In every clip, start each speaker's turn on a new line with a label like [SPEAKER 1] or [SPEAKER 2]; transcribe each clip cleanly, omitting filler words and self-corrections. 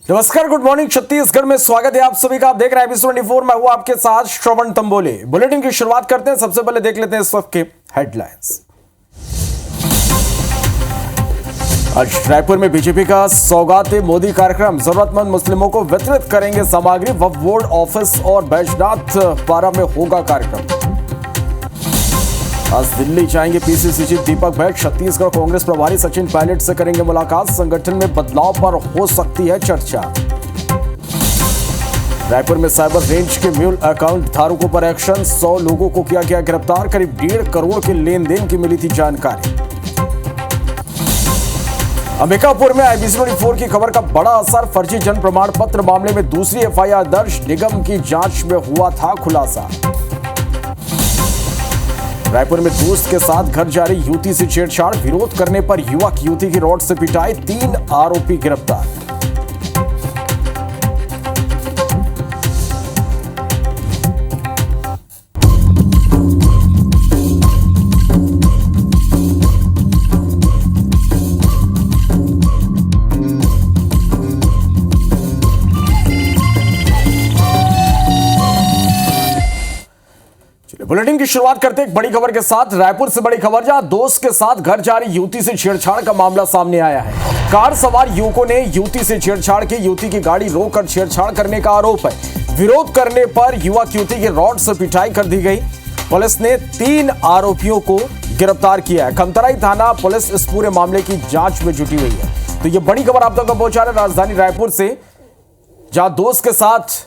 [SPEAKER 1] नमस्कार, good morning Chhattisgarh में स्वागत है आप सभी का। आप देख रहे हैं एबीसी 24। मैं हूं आपके साथ श्रवण तंबोले। बुलेटिन की शुरुआत करते हैं। सबसे पहले देख लेते हैं इस वक्त के हेडलाइंस। आज रायपुर में बीजेपी का सौगाते मोदी कार्यक्रम, जरूरतमंद मुस्लिमों को वितरित करेंगे सामग्री। वक्फ बोर्ड ऑफिस और बैजनाथ पारा में होगा कार्यक्रम। आज दिल्ली जाएंगे पीसीसी चीफ दीपक भट्ट। छत्तीसगढ़ कांग्रेस प्रभारी सचिन पायलट से करेंगे मुलाकात। संगठन में बदलाव पर हो सकती है चर्चा। रायपुर में साइबर रेंज के म्यूल अकाउंट धारकों पर एक्शन, 100 लोगों को किया गया गिरफ्तार। करीब 1.5 करोड़ के लेन देन की मिली थी जानकारी। अंबिकापुर में IBC 24 की खबर का बड़ा असर, फर्जी जन्म प्रमाण पत्र मामले में दूसरी FIR दर्ज, निगम की जांच में हुआ था खुलासा। रायपुर में दोस्त के साथ घर जा रही युवती से छेड़छाड़, विरोध करने पर युवक युवती की रॉड से पिटाई, 3 आरोपी गिरफ्तार। बुलेटिन की शुरुआत करते एक बड़ी खबर के साथ। रायपुर से बड़ी खबर, जहां दोस्त के साथ घर जा रही युवती से छेड़छाड़ का मामला सामने आया है। कार सवार युवकों ने युवती से छेड़छाड़ की, युवती की गाड़ी रोककर छेड़छाड़ करने का आरोप है। विरोध करने पर युवक युवती की रॉड से पिटाई कर दी गई। पुलिस ने 3 आरोपियों को गिरफ्तार किया है। खमतराई थाना पुलिस इस पूरे मामले की जांच में जुटी हुई है। तो ये बड़ी खबर आप तक पहुंचा रहे राजधानी रायपुर से, जहां दोस्त के साथ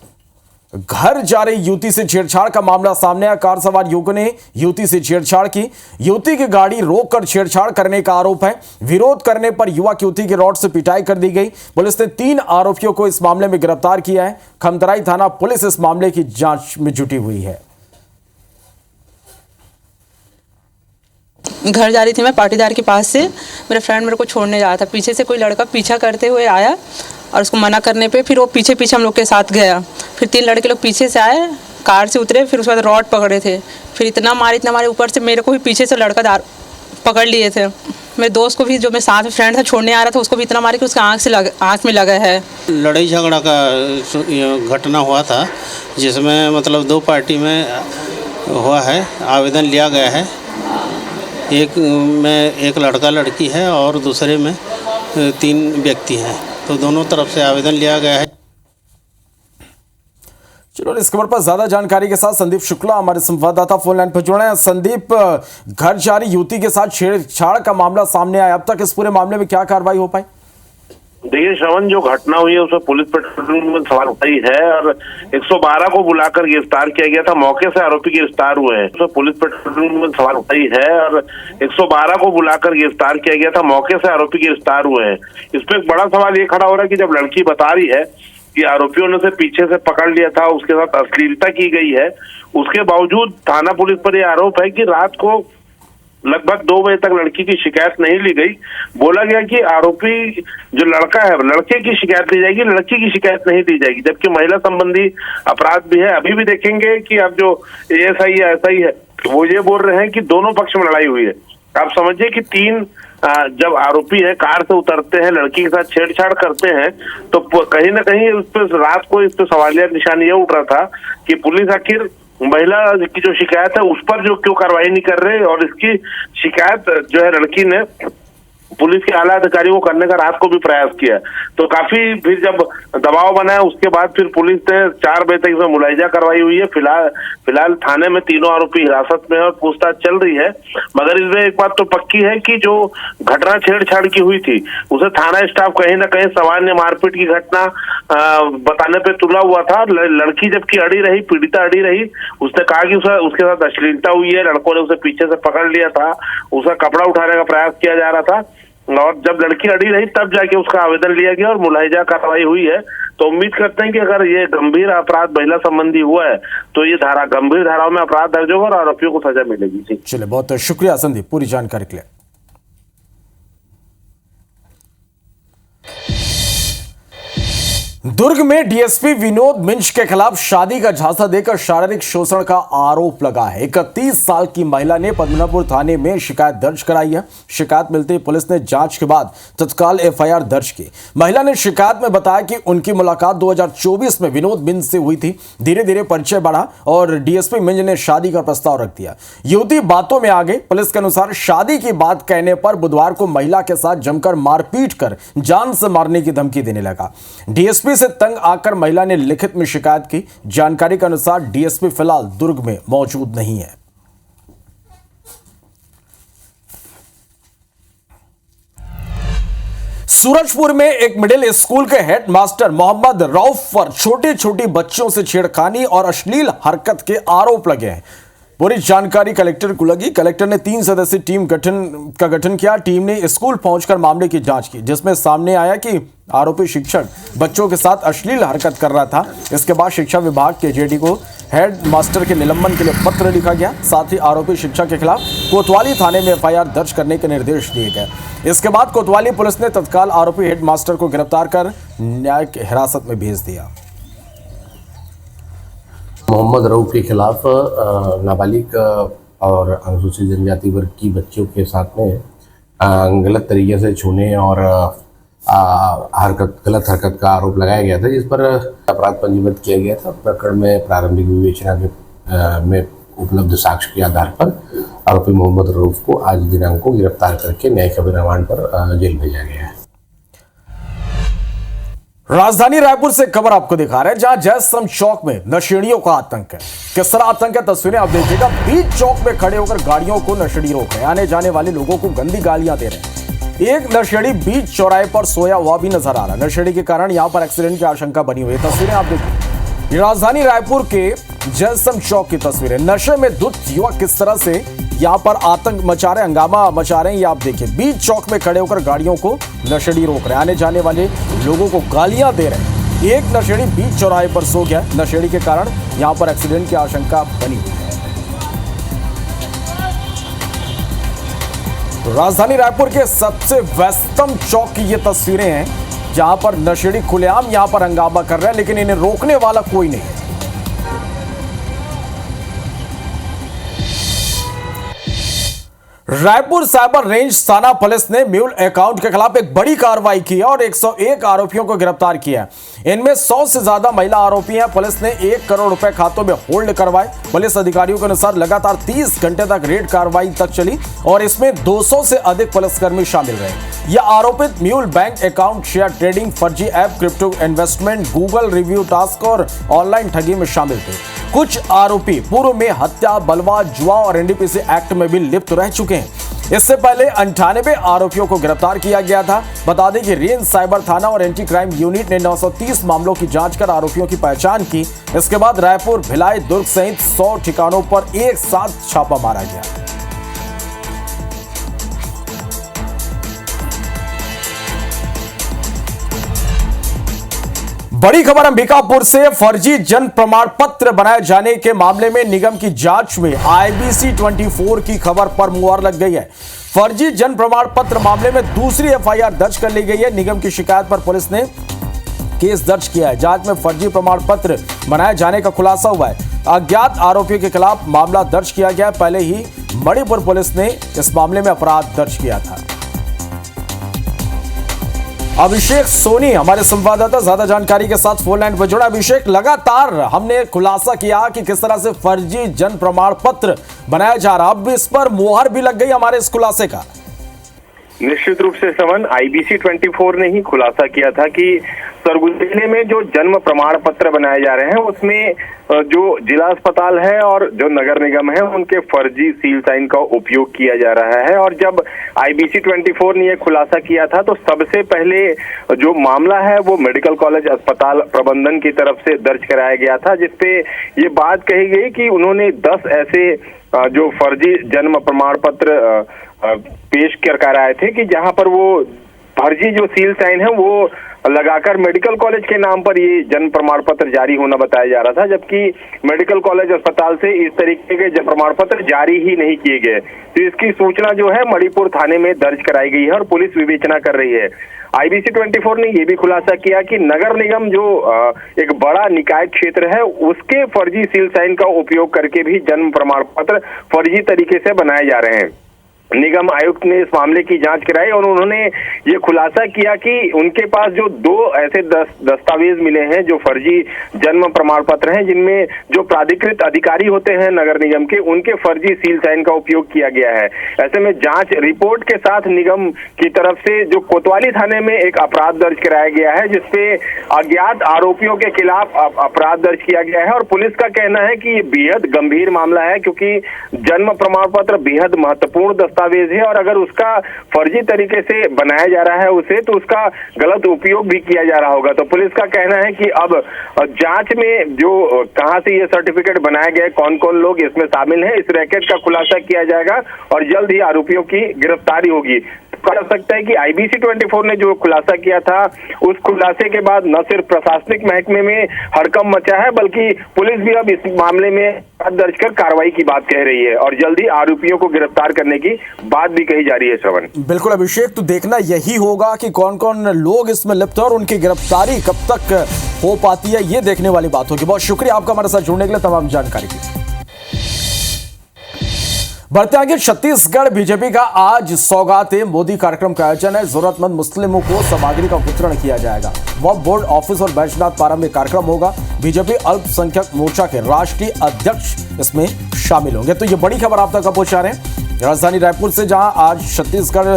[SPEAKER 1] घर जा रही युवती से छेड़छाड़ का मामला सामने आया। कार सवार युवकों ने युवती से छेड़छाड़ की, युवती की गाड़ी रोककर छेड़छाड़ करने का आरोप है। विरोध करने पर युवक युवती की रॉड से पिटाई कर दी गई। पुलिस ने 3 आरोपियों को इस मामले में गिरफ्तार किया है। खमतराई थाना पुलिस इस मामले की जांच में जुटी हुई है।
[SPEAKER 2] घर जा रही थी मैं पाटीदार के पास से, मेरा फ्रेंड मेरे को छोड़ने जा रहा था। पीछे से कोई लड़का पीछा करते हुए आया और उसको मना करने पे फिर वो पीछे पीछे हम लोग के साथ गया। फिर 3 लड़के लोग पीछे से आए, कार से उतरे, फिर उसके बाद रॉड पकड़े थे। फिर इतना मारे ऊपर से मेरे को भी पीछे से लड़का पकड़ लिए थे। मेरे दोस्त को भी, जो मेरे साथ में फ्रेंड था छोड़ने आ रहा था, उसको भी इतना मारे कि उसके आँख में लगा है।
[SPEAKER 3] लड़ाई झगड़ा का घटना हुआ था, जिसमें मतलब 2 पार्टी में हुआ है। आवेदन लिया गया है। एक में एक लड़का लड़की है और दूसरे में 3 व्यक्ति हैं। तो दोनों तरफ से आवेदन लिया गया है।
[SPEAKER 1] चलो, इस खबर पर ज्यादा जानकारी के साथ संदीप शुक्ला हमारे संवाददाता फोन लाइन पर जुड़े हैं। संदीप, घर जा रही युवती के साथ छेड़छाड़ का मामला सामने आया, अब तक इस पूरे मामले में क्या कार्रवाई हो पाई?
[SPEAKER 4] देखिए श्रवण, जो घटना हुई है उसमें पुलिस पेट्रोलिंग में सवाल उठाई है और 112 को बुलाकर गिरफ्तार किया गया था। मौके से आरोपी गिरफ्तार हुए हैं। उसमें पुलिस पेट्रोलिंग में सवाल उठाई है और 112 को बुलाकर गिरफ्तार किया गया था। मौके से आरोपी गिरफ्तार हुए हैं। इसमें एक बड़ा सवाल ये खड़ा हो रहा है कि जब लड़की बता रही है कि आरोपियों ने उसे पीछे से पकड़ लिया था, उसके साथ अश्लीलता की गई है, उसके बावजूद थाना पुलिस पर यह आरोप है कि रात को लगभग 2 बजे तक लड़की की शिकायत नहीं ली गई। बोला गया कि आरोपी जो लड़का है, लड़के की शिकायत ली जाएगी, लड़की की शिकायत नहीं ली जाएगी, जबकि महिला संबंधी अपराध भी है। अभी भी देखेंगे कि अब जो ASI है, SI है, वो ये बोल रहे हैं कि दोनों पक्ष में लड़ाई हुई है। आप समझिए कि 3 जब आरोपी है कार से उतरते हैं, लड़की के साथ छेड़छाड़ करते हैं, तो कहीं ना कहीं उस पर रात को इस पर सवालिया निशान ये उठ रहा था कि पुलिस आखिर महिला की जो शिकायत है उस पर जो क्यों कार्रवाई नहीं कर रहे। और इसकी शिकायत जो है लड़की ने पुलिस के आला अधिकारियों को करने का रात को भी प्रयास किया। तो काफी फिर जब दबाव बना है उसके बाद फिर पुलिस ने 4 बजे तक इसमें मुलाहिजा करवाई हुई है। फिलहाल थाने में तीनों आरोपी हिरासत में है और पूछताछ चल रही है। मगर इसमें एक बात तो पक्की है कि जो घटना छेड़छाड़ की हुई थी उसे थाना स्टाफ कहीं ना कहीं सामान्य मारपीट की घटना बताने पे तुला हुआ था। लड़की जबकि अड़ी रही, पीड़िता अड़ी रही, उसने कहा कि उसके साथ अश्लीलता हुई है, लड़कों ने उसे पीछे से पकड़ लिया था, उसका कपड़ा उठाने का प्रयास किया जा रहा था। और जब लड़की अड़ी रही तब जाके उसका आवेदन लिया गया और मुलाहिजा कार्रवाई हुई है। तो उम्मीद करते हैं कि अगर ये गंभीर अपराध महिला संबंधी हुआ है तो ये गंभीर धाराओं में अपराध दर्ज होगा और आरोपियों को सजा मिलेगी।
[SPEAKER 1] चलिए, बहुत शुक्रिया संदीप पूरी जानकारी के लिए। दुर्ग में डीएसपी विनोद मिंज के खिलाफ शादी का झांसा देकर शारीरिक शोषण का आरोप लगा है। 31 साल की महिला ने पद्मनाभपुर थाने में शिकायत दर्ज कराई है। शिकायत मिलते ही पुलिस ने जांच के बाद तत्काल एफआईआर दर्ज की। महिला ने शिकायत में बताया कि उनकी मुलाकात 2024 में विनोद मिंज से हुई थी। धीरे धीरे परिचय बढ़ा और डीएसपी मिंज ने शादी का प्रस्ताव रख दिया। युवती बातों में आ गई। पुलिस के अनुसार शादी की बात कहने पर बुधवार को महिला के साथ जमकर मारपीट कर जान से मारने की धमकी देने लगा। डीएसपी से तंग आकर महिला ने लिखित में शिकायत की। जानकारी के अनुसार डीएसपी फिलहाल दुर्ग में मौजूद नहीं है। सूरजपुर में एक मिडिल स्कूल के हेडमास्टर मोहम्मद रऊफ पर छोटी छोटी बच्चों से छेड़खानी और अश्लील हरकत के आरोप लगे हैं। पूरी जानकारी कलेक्टर को लगी। कलेक्टर ने 3 सदस्यीय टीम का गठन किया। टीम ने स्कूल पहुंचकर मामले की जांच की, जिसमें सामने आया कि आरोपी शिक्षक बच्चों के साथ अश्लील हरकत कर रहा था। इसके बाद शिक्षा विभाग के जेडी को हेड मास्टर के निलंबन के लिए पत्र लिखा गया। साथ ही आरोपी शिक्षक के खिलाफ कोतवाली थाने में एफआईआर दर्ज करने के निर्देश दिए गए। इसके बाद कोतवाली पुलिस ने तत्काल आरोपी हेड मास्टर को गिरफ्तार कर न्यायिक हिरासत में भेज दिया।
[SPEAKER 5] मोहम्मद रऊफ के खिलाफ नाबालिग और अनुसूचित जनजाति वर्ग की बच्चियों के साथ में गलत तरीके से छूने और गलत हरकत का आरोप लगाया गया था, जिस पर अपराध पंजीबद्ध किया गया था। प्रकरण में प्रारंभिक विवेचना में उपलब्ध साक्ष्य के आधार पर आरोपी मोहम्मद रऊफ को आज दिनांक को गिरफ्तार करके न्यायिक रिमांड पर जेल भेजा गया है।
[SPEAKER 1] राजधानी रायपुर से खबर आपको दिखा रहे हैं, जहां जयस्तंभ चौक में नशेड़ियों का आतंक है। किस तरह आतंक है, तस्वीरें आप देखिएगा। बीच चौक में खड़े होकर गाड़ियों को नशेड़ी रोक रहे हैं। आने जाने वाले लोगों को गंदी गालियां दे रहे हैं। एक नशेड़ी बीच चौराहे पर सोया हुआ भी नजर आ रहा है। नशेड़ी के कारण यहां पर एक्सीडेंट की आशंका बनी हुई है। तस्वीरें आप देखिए, राजधानी रायपुर के जयस्तंभ चौक की तस्वीरें। नशे में धुत युवक किस तरह से यहां पर आतंक मचा रहे, हंगामा मचा रहे हैं, ये आप देखिए। बीच चौक में खड़े होकर गाड़ियों को नशेड़ी रोक रहे हैं। आने जाने वाले लोगों को गालियां दे रहे हैं। एक नशेड़ी बीच चौराहे पर सो गया। नशेड़ी के कारण यहां पर एक्सीडेंट की आशंका बनी हुई है। तो राजधानी रायपुर के सबसे व्यस्तम चौक की ये तस्वीरें हैं, जहां पर नशेड़ी खुलेआम यहां पर हंगामा कर रहे हैं, लेकिन इन्हें रोकने वाला कोई नहीं है। रायपुर साइबर रेंज थाना पुलिस ने म्यूल अकाउंट के खिलाफ एक बड़ी कार्रवाई की है और 101 आरोपियों को गिरफ्तार किया है। इनमें 100 से ज्यादा महिला आरोपी हैं। पुलिस ने 1 करोड़ रुपए खातों में होल्ड करवाए। पुलिस अधिकारियों के अनुसार लगातार 30 घंटे तक रेड कार्रवाई तक चली और इसमें 200 से अधिक पुलिसकर्मी शामिल रहे। यह आरोपित mule bank account, share trading, फर्जी app, crypto investment, Google review task और ऑनलाइन ठगी में शामिल थे। कुछ आरोपी पूर्व में हत्या, बलवा, जुआ और एनडीपीसी एक्ट में भी लिप्त रह चुके हैं। इससे पहले 98 आरोपियों को गिरफ्तार किया गया था। बता दें कि रेंज साइबर थाना और एंटी क्राइम यूनिट ने 930 मामलों की जांच कर आरोपियों की पहचान की। इसके बाद रायपुर, भिलाई, दुर्ग सहित 100 ठिकानों पर एक साथ छापा मारा गया। बड़ी खबर अंबिकापुर से। फर्जी जन्म प्रमाण पत्र बनाए जाने के मामले में निगम की जांच में IBC 24 की खबर पर मुहर लग गई है। फर्जी जन्म प्रमाण पत्र मामले में दूसरी एफआईआर दर्ज कर ली गई है। निगम की शिकायत पर पुलिस ने केस दर्ज किया है। जांच में फर्जी प्रमाण पत्र बनाए जाने का खुलासा हुआ है। अज्ञात आरोपियों के खिलाफ मामला दर्ज किया गया। पहले ही मणिपुर पुलिस ने इस मामले में अपराध दर्ज किया था। अभिषेक सोनी हमारे संवाददाता ज्यादा जानकारी के साथ फोन लाइन पर जुड़ा। अभिषेक, लगातार हमने खुलासा किया कि किस तरह से फर्जी जन्म प्रमाण पत्र बनाया जा रहा, अब इस पर मुहर भी लग गई हमारे इस खुलासे का।
[SPEAKER 6] निश्चित रूप से समन IBC 24 ने ही खुलासा किया था कि सरगुजा जिले में जो जन्म प्रमाण पत्र बनाए जा रहे हैं उसमें जो जिला अस्पताल है और जो नगर निगम है उनके फर्जी सील साइन का उपयोग किया जा रहा है। और जब IBC 24 ने यह खुलासा किया था तो सबसे पहले जो मामला है वो मेडिकल कॉलेज अस्पताल प्रबंधन की तरफ से दर्ज कराया गया था, जिसपे ये बात कही गई कि उन्होंने 10 ऐसे जो फर्जी जन्म प्रमाण पत्र पेश कर आए थे कि जहां पर वो फर्जी जो सील साइन है वो लगाकर मेडिकल कॉलेज के नाम पर ये जन्म प्रमाण पत्र जारी होना बताया जा रहा था, जबकि मेडिकल कॉलेज अस्पताल से इस तरीके के जन्म प्रमाण पत्र जारी ही नहीं किए गए। तो इसकी सूचना जो है मणिपुर थाने में दर्ज कराई गई है और पुलिस विवेचना कर रही है। IBC 24 ने ये भी खुलासा किया कि नगर निगम जो एक बड़ा निकाय क्षेत्र है उसके फर्जी सील साइन का उपयोग करके भी जन्म प्रमाण पत्र फर्जी तरीके से बनाए जा रहे हैं। निगम आयुक्त ने इस मामले की जांच कराई और उन्होंने ये खुलासा किया कि उनके पास जो 2 ऐसे दस्तावेज मिले हैं जो फर्जी जन्म प्रमाण पत्र हैं, जिनमें जो प्राधिकृत अधिकारी होते हैं नगर निगम के, उनके फर्जी सील साइन का उपयोग किया गया है। ऐसे में जांच रिपोर्ट के साथ निगम की तरफ से जो कोतवाली थाने में एक अपराध दर्ज कराया गया है, जिसपे अज्ञात आरोपियों के खिलाफ अपराध दर्ज किया गया है। और पुलिस का कहना है कि ये बेहद गंभीर मामला है, क्योंकि जन्म प्रमाण पत्र बेहद महत्वपूर्ण दस्तावेज है और अगर उसका फर्जी तरीके से बनाया जा रहा है उसे, तो उसका गलत उपयोग भी किया जा रहा होगा। तो पुलिस का कहना है कि अब जांच में जो कहां से ये सर्टिफिकेट बनाए गए, कौन कौन लोग इसमें शामिल हैं, इस रैकेट का खुलासा किया जाएगा और जल्द ही आरोपियों की गिरफ्तारी होगी। कहा जा सकता है कि IBC 24 ने जो खुलासा किया था, उस खुलासे के बाद न सिर्फ प्रशासनिक महकमे में हड़कंप मचा है, बल्कि पुलिस भी अब इस मामले में दर्ज कर कार्रवाई की बात कह रही है और जल्द ही आरोपियों को गिरफ्तार करने की बात भी कही जा रही है। श्रवण,
[SPEAKER 1] बिल्कुल अभिषेक, तो देखना यही होगा कि कौन कौन लोग इसमें लिप्त है और उनकी गिरफ्तारी कब तक हो पाती है, ये देखने वाली बात होगी। बहुत शुक्रिया आपका हमारे साथ जुड़ने के लिए, तमाम जानकारी के लिए। बढ़ते आगे, छत्तीसगढ़ बीजेपी का आज सौगाते मोदी कार्यक्रम का आयोजन है। जरूरतमंद मुस्लिमों को सामग्री का वितरण किया जाएगा। वक्फ बोर्ड ऑफिस और बैजनाथ पारा में कार्यक्रम होगा। बीजेपी अल्पसंख्यक मोर्चा के राष्ट्रीय अध्यक्ष इसमें शामिल होंगे। तो ये बड़ी खबर आप तक पहुंचा रहे हैं राजधानी रायपुर से, जहां आज छत्तीसगढ़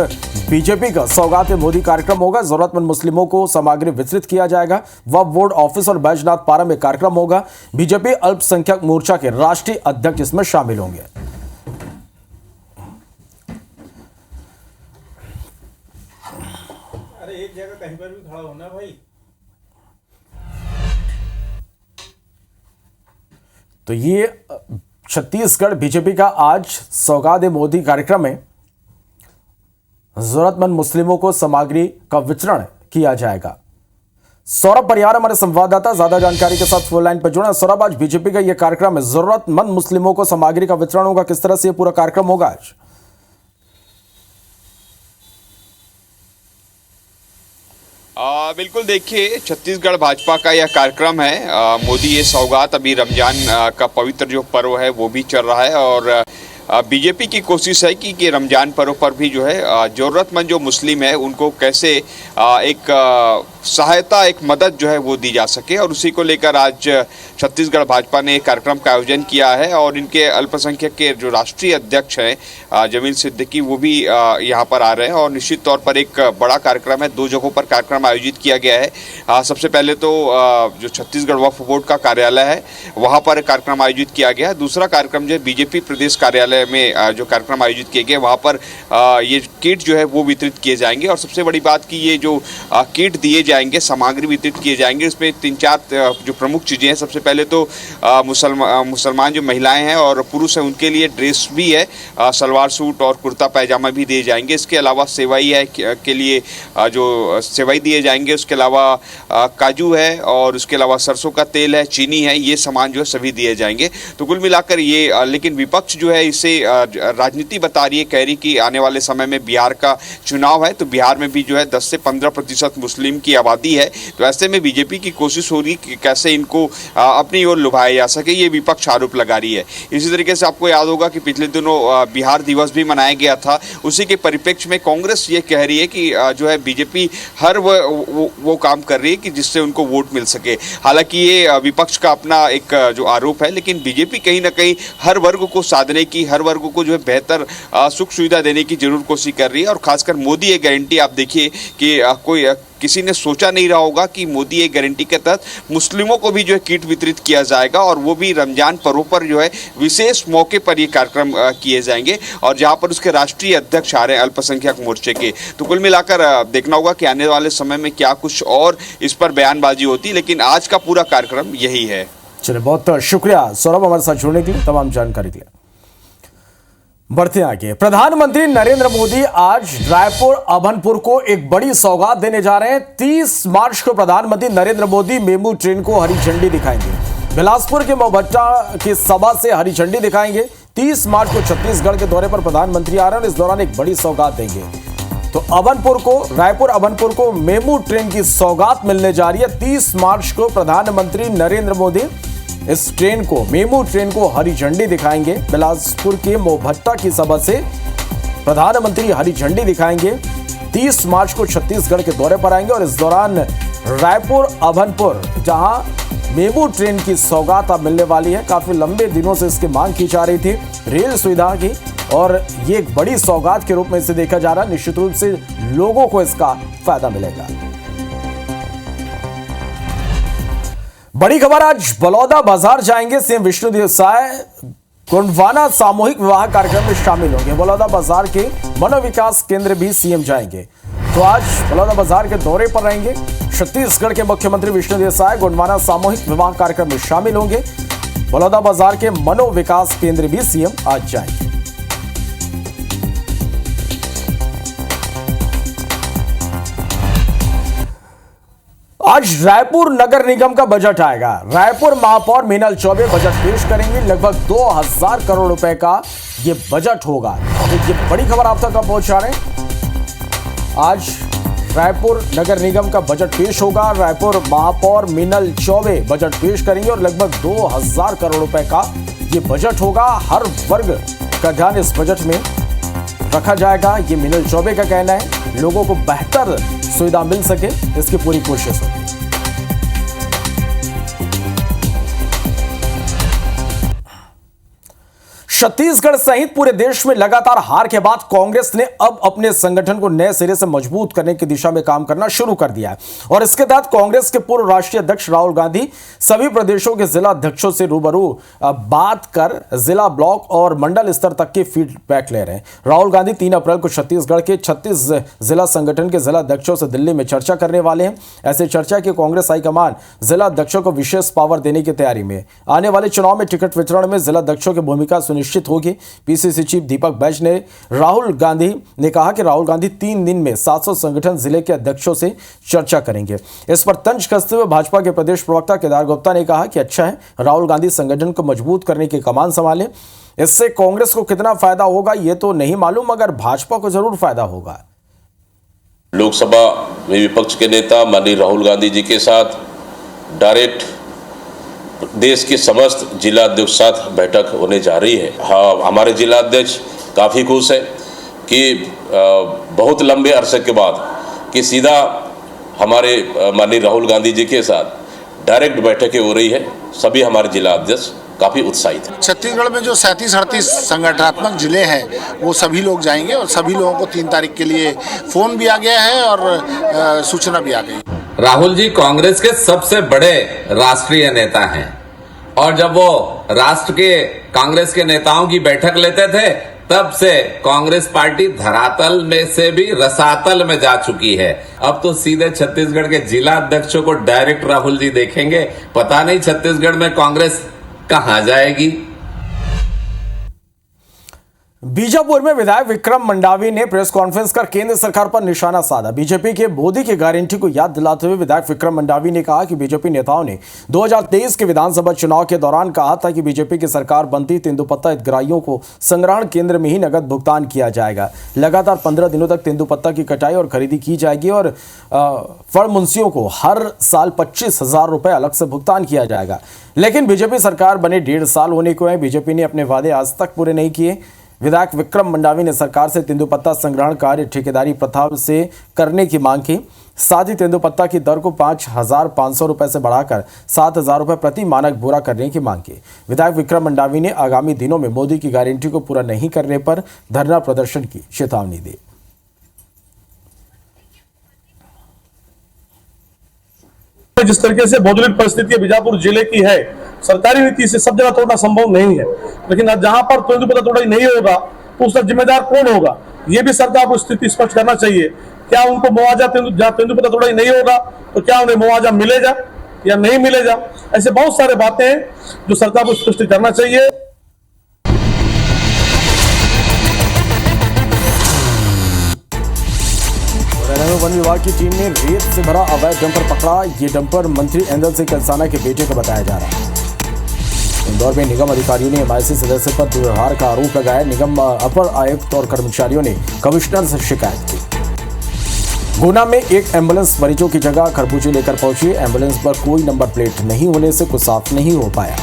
[SPEAKER 1] बीजेपी का सौगाते मोदी कार्यक्रम होगा। जरूरतमंद मुस्लिमों को सामग्री वितरित किया जाएगा। वक्फ बोर्ड ऑफिस और बैजनाथ पारा में कार्यक्रम होगा। बीजेपी अल्पसंख्यक मोर्चा के राष्ट्रीय अध्यक्ष इसमें शामिल होंगे।
[SPEAKER 7] एक जगह कहीं पर भी खड़ा होना भाई।
[SPEAKER 1] तो ये छत्तीसगढ़ बीजेपी का आज सौगाते मोदी कार्यक्रम है। जरूरतमंद मुस्लिमों को सामग्री का वितरण किया जाएगा। सौरभ परिहार हमारे संवाददाता ज्यादा जानकारी के साथ फोन लाइन पर जुड़े। सौरभ, आज बीजेपी का यह कार्यक्रम है, जरूरतमंद मुस्लिमों को सामग्री का वितरण होगा, किस तरह से यह पूरा कार्यक्रम होगा आज?
[SPEAKER 8] बिल्कुल, देखिए, छत्तीसगढ़ भाजपा का यह कार्यक्रम है। मोदी ये सौगात, अभी रमजान का पवित्र जो पर्व है वो भी चल रहा है और बीजेपी की कोशिश है कि रमजान पर्व पर भी जो है ज़रूरतमंद जो मुस्लिम है उनको कैसे एक सहायता, एक मदद जो है वो दी जा सके, और उसी को लेकर आज छत्तीसगढ़ भाजपा ने एक कार्यक्रम का आयोजन किया है। और इनके अल्पसंख्यक के जो राष्ट्रीय अध्यक्ष हैं जमील सिद्दीकी, वो भी यहाँ पर आ रहे हैं और निश्चित तौर पर एक बड़ा कार्यक्रम है। 2 जगहों पर कार्यक्रम आयोजित किया गया है। सबसे पहले तो जो छत्तीसगढ़ वक्फ बोर्ड का कार्यालय है वहाँ पर कार्यक्रम आयोजित किया गया है। दूसरा कार्यक्रम जो है बीजेपी प्रदेश कार्यालय में जो कार्यक्रम आयोजित किए गए, वहाँ पर ये किट जो है वो वितरित किए जाएंगे। और सबसे बड़ी बात कि ये जो किट दिए जाएंगे, सामग्री वितरित किए जाएंगे, इसमें 3-4 जो प्रमुख चीज़ें हैं। सबसे पहले तो मुसलमान जो महिलाएं हैं और पुरुष हैं उनके लिए ड्रेस भी है, सलवार सूट और कुर्ता पैजामा भी दिए जाएंगे। इसके अलावा सेवई है के लिए जो सेवई दिए जाएंगे, उसके अलावा काजू है और उसके अलावा सरसों का तेल है, चीनी है, ये सामान जो है सभी दिए जाएंगे। तो कुल मिलाकर ये, लेकिन विपक्ष जो है इसे राजनीति बता रही है, कह रही कि आने वाले समय में बिहार का चुनाव है, तो बिहार में भी जो है 10 से 15% मुस्लिम की आबादी है। तो ऐसे में बीजेपी की कोशिश हो रही कि कैसे इनको अपनी ओर लुभाया जा सके, ये विपक्ष आरोप लगा रही है। इसी तरीके से आपको याद होगा कि पिछले दिनों बिहार दिवस भी मनाया गया था। उसी के परिप्रेक्ष्य में कांग्रेस ये कह रही है कि जो है बीजेपी हर वो काम कर रही है कि जिससे उनको वोट मिल सके। हालांकि ये विपक्ष का अपना एक जो आरोप है, लेकिन बीजेपी कहीं ना कहीं हर वर्ग को साधने की, हर वर्ग को जो है बेहतर सुख सुविधा देने की जरूर कोशिश कर रही है। और खासकर मोदी ये गारंटी आप देखिए कि कोई किसी ने सोचा नहीं रहा होगा कि मोदी एक गारंटी के तहत मुस्लिमों को भी जो है किट वितरित किया जाएगा, और वो भी रमजान पर्व पर जो है विशेष मौके पर ये कार्यक्रम किए जाएंगे, और जहां पर उसके राष्ट्रीय अध्यक्ष आ रहे हैं अल्पसंख्यक मोर्चे के। तो कुल मिलाकर देखना होगा कि आने वाले समय में क्या कुछ और इस पर बयानबाजी होती, लेकिन आज का पूरा कार्यक्रम यही है।
[SPEAKER 1] चलिए, बहुत शुक्रिया सौरभ हमारे साथ जुड़ने के लिए, तमाम जानकारी के लिए। बढ़ते आगे, प्रधानमंत्री नरेंद्र मोदी आज रायपुर अभनपुर को एक बड़ी सौगात देने जा रहे हैं। 30 मार्च को प्रधानमंत्री नरेंद्र मोदी मेमू ट्रेन को हरी झंडी दिखाएंगे। बिलासपुर के मोहभट्टा की सभा से हरी झंडी दिखाएंगे। 30 मार्च को छत्तीसगढ़ के दौरे पर प्रधानमंत्री आ रहे हैं और इस दौरान एक बड़ी सौगात देंगे। तो रायपुर अभनपुर को मेमू ट्रेन की सौगात मिलने जा रही है। 30 मार्च को प्रधानमंत्री नरेंद्र मोदी इस ट्रेन को, मेमू ट्रेन को हरी झंडी दिखाएंगे। बिलासपुर के मोहभट्टा की सभा से प्रधानमंत्री हरी झंडी दिखाएंगे। 30 मार्च को छत्तीसगढ़ के दौरे पर आएंगे और इस दौरान रायपुर अभनपुर, जहां मेमू ट्रेन की सौगात अब मिलने वाली है। काफी लंबे दिनों से इसकी मांग की जा रही थी रेल सुविधा की, और ये एक बड़ी सौगात के रूप में इसे देखा जा रहा है। निश्चित रूप से लोगों को इसका फायदा मिलेगा। बड़ी खबर, आज बलौदा बाजार जाएंगे सीएम विष्णुदेव साय। गोंडवाना सामूहिक विवाह कार्यक्रम में शामिल होंगे। बलौदा बाजार के मनोविकास केंद्र भी सीएम जाएंगे। तो आज बलौदा बाजार के दौरे पर रहेंगे छत्तीसगढ़ के मुख्यमंत्री विष्णुदेव साय। गोंडवाना सामूहिक विवाह कार्यक्रम में शामिल होंगे। बलौदा बाजार के मनोविकास केंद्र भी सीएम आज जाएंगे। आज रायपुर नगर निगम का बजट आएगा। रायपुर महापौर मीनल चौबे बजट पेश करेंगे। लगभग 2000 करोड़ रुपए का ये बजट होगा। तो ये बड़ी खबर आप तक पहुंचा रहे हैं। आज रायपुर नगर निगम का बजट पेश होगा। रायपुर महापौर मीनल चौबे बजट पेश करेंगे और लगभग 2000 करोड़ रुपए का ये बजट होगा। हर वर्ग का ध्यान इस बजट में रखा जाएगा, ये मीनल चौबे का कहना है। लोगों को बेहतर सुविधा मिल सके, इसकी पूरी कोशिश होगी। छत्तीसगढ़ सहित पूरे देश में लगातार हार के बाद कांग्रेस ने अब अपने संगठन को नए सिरे से मजबूत करने की दिशा में काम करना शुरू कर दिया है। और इसके तहत कांग्रेस के पूर्व राष्ट्रीय अध्यक्ष राहुल गांधी सभी प्रदेशों के जिला अध्यक्षों से रूबरू बात कर जिला, ब्लॉक और मंडल स्तर तक की फीडबैक ले रहे हैं। राहुल गांधी 3 अप्रैल को छत्तीसगढ़ के 36 जिला संगठन के जिला अध्यक्षों से दिल्ली में चर्चा करने वाले हैं। ऐसे चर्चा की कांग्रेस हाईकमान जिला अध्यक्षों को विशेष पावर देने की तैयारी में। आने वाले चुनाव में टिकट वितरण में जिला अध्यक्षों की भूमिका सुनिश्चित होगी। पीसीसी चीफ दीपक बैज ने कहा कि राहुल गांधी 3 दिन में 700 संगठन जिले के अध्यक्षों से चर्चा करेंगे। इस पर तंज कसते हुए भाजपा के प्रदेश प्रवक्ता केदार गुप्ता ने कहा कि अच्छा है, राहुल गांधी संगठन को मजबूत करने की कमान संभालें। इससे कांग्रेस को कितना फायदा होगा ये तो नहीं मालूम, मगर भाजपा को जरूर फायदा होगा।
[SPEAKER 9] लोकसभा में विपक्ष के नेता माननीय राहुल गांधी जी के साथ डायरेक्ट देश के समस्त जिला अध्यक्ष साथ बैठक होने जा रही है। हाँ, हमारे जिला अध्यक्ष काफ़ी खुश है कि बहुत लंबे अरसे के बाद कि सीधा हमारे माननीय राहुल गांधी जी के साथ डायरेक्ट बैठकें हो रही है। सभी हमारे जिला अध्यक्ष काफ़ी उत्साहित है।
[SPEAKER 10] छत्तीसगढ़ में जो 37-38 संगठनात्मक जिले हैं वो सभी लोग जाएंगे और सभी लोगों को 3 तारीख के लिए फ़ोन भी आ गया है और सूचना भी आ गई।
[SPEAKER 11] राहुल जी कांग्रेस के सबसे बड़े राष्ट्रीय नेता हैं और जब वो राष्ट्र के कांग्रेस के नेताओं की बैठक लेते थे तब से कांग्रेस पार्टी धरातल में से भी रसातल में जा चुकी है। अब तो सीधे छत्तीसगढ़ के जिला अध्यक्षों को डायरेक्ट राहुल जी देखेंगे। पता नहीं छत्तीसगढ़ में कांग्रेस कहां जाएगी।
[SPEAKER 1] बीजापुर में विधायक विक्रम मंडावी ने प्रेस कॉन्फ्रेंस कर केंद्र सरकार पर निशाना साधा। बीजेपी के मोदी की गारंटी को याद दिलाते हुए विधायक विक्रम मंडावी ने कहा कि बीजेपी नेताओं ने 2023 के विधानसभा चुनाव के दौरान कहा था कि बीजेपी की सरकार बनती तेंदुपत्ता हितग्राहियों को संग्रहण केंद्र में ही नगद भुगतान किया जाएगा। लगातार 15 दिनों तक तेंदुपत्ता की कटाई और खरीदी की जाएगी और फड़ मुंशियों को हर साल 25,000 रुपए अलग से भुगतान किया जाएगा। लेकिन बीजेपी सरकार बने 1.5 साल होने को है, बीजेपी ने अपने वादे आज तक पूरे नहीं किए। विधायक विक्रम मंडावी ने सरकार से तेंदुपत्ता संग्रहण कार्य ठेकेदारी प्रथा से करने की मांग की। साथ ही तेंदुपत्ता की दर को 5,500 रुपए से बढ़ाकर 7,000 रुपए प्रति मानक बोरा करने की मांग की। विधायक विक्रम मंडावी ने आगामी दिनों में मोदी की गारंटी को पूरा नहीं करने पर धरना प्रदर्शन की चेतावनी दी।
[SPEAKER 12] जिस तरीके से भौगोलिक परिस्थिति बीजापुर जिले की है, सरकारी नीति से सब जगह तोड़ना संभव नहीं है, लेकिन जहां पर तेंदुपत्ता तोड़ाई नहीं होगा तो उसका जिम्मेदार कौन होगा, ये भी सरकार को स्थिति स्पष्ट करना चाहिए। क्या उनको मुआवजा, जहां तेंदुपत्ता तोड़ाई नहीं होगा तो क्या उन्हें मुआवजा मिलेगा या नहीं मिलेगा? ऐसे बहुत सारे बातें हैं जो सरकार को स्पष्ट करना चाहिए।
[SPEAKER 1] वन विभाग की टीम ने रेत से भरा अवैध डंपर पकड़ा। ये डंपर मंत्री एंदल सिंह कंसाना के बेटे को बताया जा रहा है। इंदौर में निगम अधिकारियों ने एमआईसी सदस्य पर दुर्व्यवहार का आरोप लगाया। निगम अपर आयुक्त और कर्मचारियों ने कमिश्नर से शिकायत की। गुना में एक एम्बुलेंस मरीजों की जगह खरबूजे लेकर पहुंची। एम्बुलेंस पर कोई नंबर प्लेट नहीं होने से कुछ साफ नहीं हो पाया।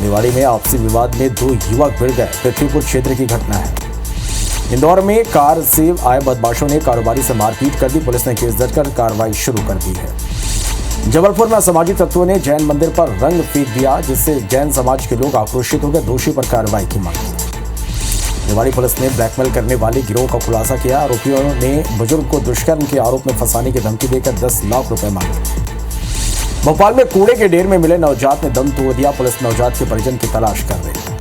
[SPEAKER 1] निवाड़ी में आपसी विवाद में 2 युवक भिड़ गए। पृथ्वीपुर क्षेत्र की घटना है। इंदौर में कार से आए बदमाशों ने कारोबारी से मारपीट कर दी। पुलिस ने केस दर्ज कर कार्रवाई शुरू कर दी है। जबलपुर में असामाजिक तत्वों ने जैन मंदिर पर रंग फेंक दिया, जिससे जैन समाज के लोग आक्रोशित हो गए। दोषी पर कार्रवाई की मांग की। निवाड़ी पुलिस ने ब्लैकमेल करने वाले गिरोह का खुलासा किया। आरोपियों ने बुजुर्ग को दुष्कर्म के आरोप में फंसाने की धमकी देकर 10 लाख रुपए मांगे। भोपाल में कूड़े के ढेर में मिले नवजात ने दम तोड़ दिया। पुलिस नवजात के परिजन की तलाश कर रही है।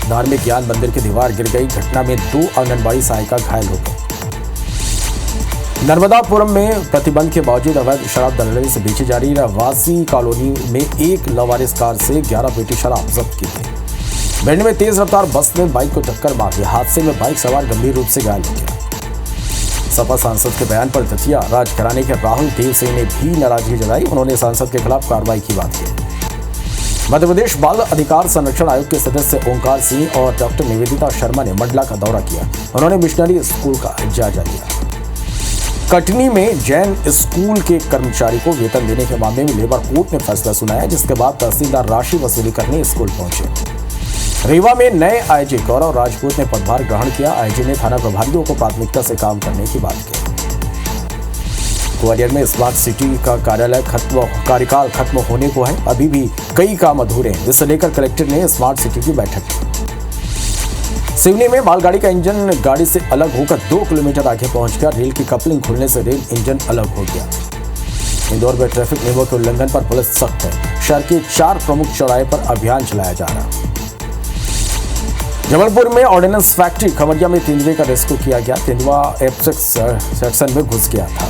[SPEAKER 1] धार्मिक ज्ञान मंदिर की दीवार गिर गई। घटना में 2 आंगनबाड़ी सहायिका घायल हो गई। नर्मदापुरम में प्रतिबंध के बावजूद अवैध शराब दलाली से बेची जा रही रहवासी कॉलोनी में एक लवारिस कार से 11 पेटी शराब जब्त की गई। भिंड में तेज रफ्तार बस ने बाइक को टक्कर मार दी। हादसे में बाइक सवार गंभीर रूप से घायल हो गया। सपा सांसद के बयान पर दतिया राजघराने के राहुल देव सिंह ने भी नाराजगी जताई। उन्होंने सांसद के खिलाफ कार्रवाई की बात की। मध्य प्रदेश बाल अधिकार संरक्षण आयोग के सदस्य ओंकार सिंह और डॉक्टर निवेदिता शर्मा ने मंडला का दौरा किया। उन्होंने मिशनरी स्कूल का जायजा लिया। कटनी में जैन स्कूल के कर्मचारी को वेतन देने के मामले में लेबर कोर्ट ने फैसला सुनाया, जिसके बाद तहसीलदार राशि वसूली करने स्कूल पहुंचे। रीवा में नए आईजी गौरव राजपूत ने पदभार ग्रहण किया। आईजी ने थाना प्रभारियों को प्राथमिकता से काम करने की बात की। ग्वालियर में स्मार्ट सिटी का कार्यकाल खत्म होने को है। अभी भी कई काम अधूरे हैं, जिसे लेकर कलेक्टर ने स्मार्ट सिटी की बैठक की। सिवनी में मालगाड़ी का इंजन गाड़ी से अलग होकर 2 किलोमीटर आगे पहुंच गया। रेल की कपलिंग खुलने से रेल इंजन अलग हो गया। इंदौर में ट्रैफिक नियमों के उल्लंघन पर पुलिस सख्त है। शहर के 4 प्रमुख चौराहे पर अभियान चलाया जा रहा है। जबलपुर में ऑर्डिनेंस फैक्ट्री खमरिया में तेंदुए का रेस्क्यू किया गया। तेंदुआ F6 सेक्शन में घुस गया था।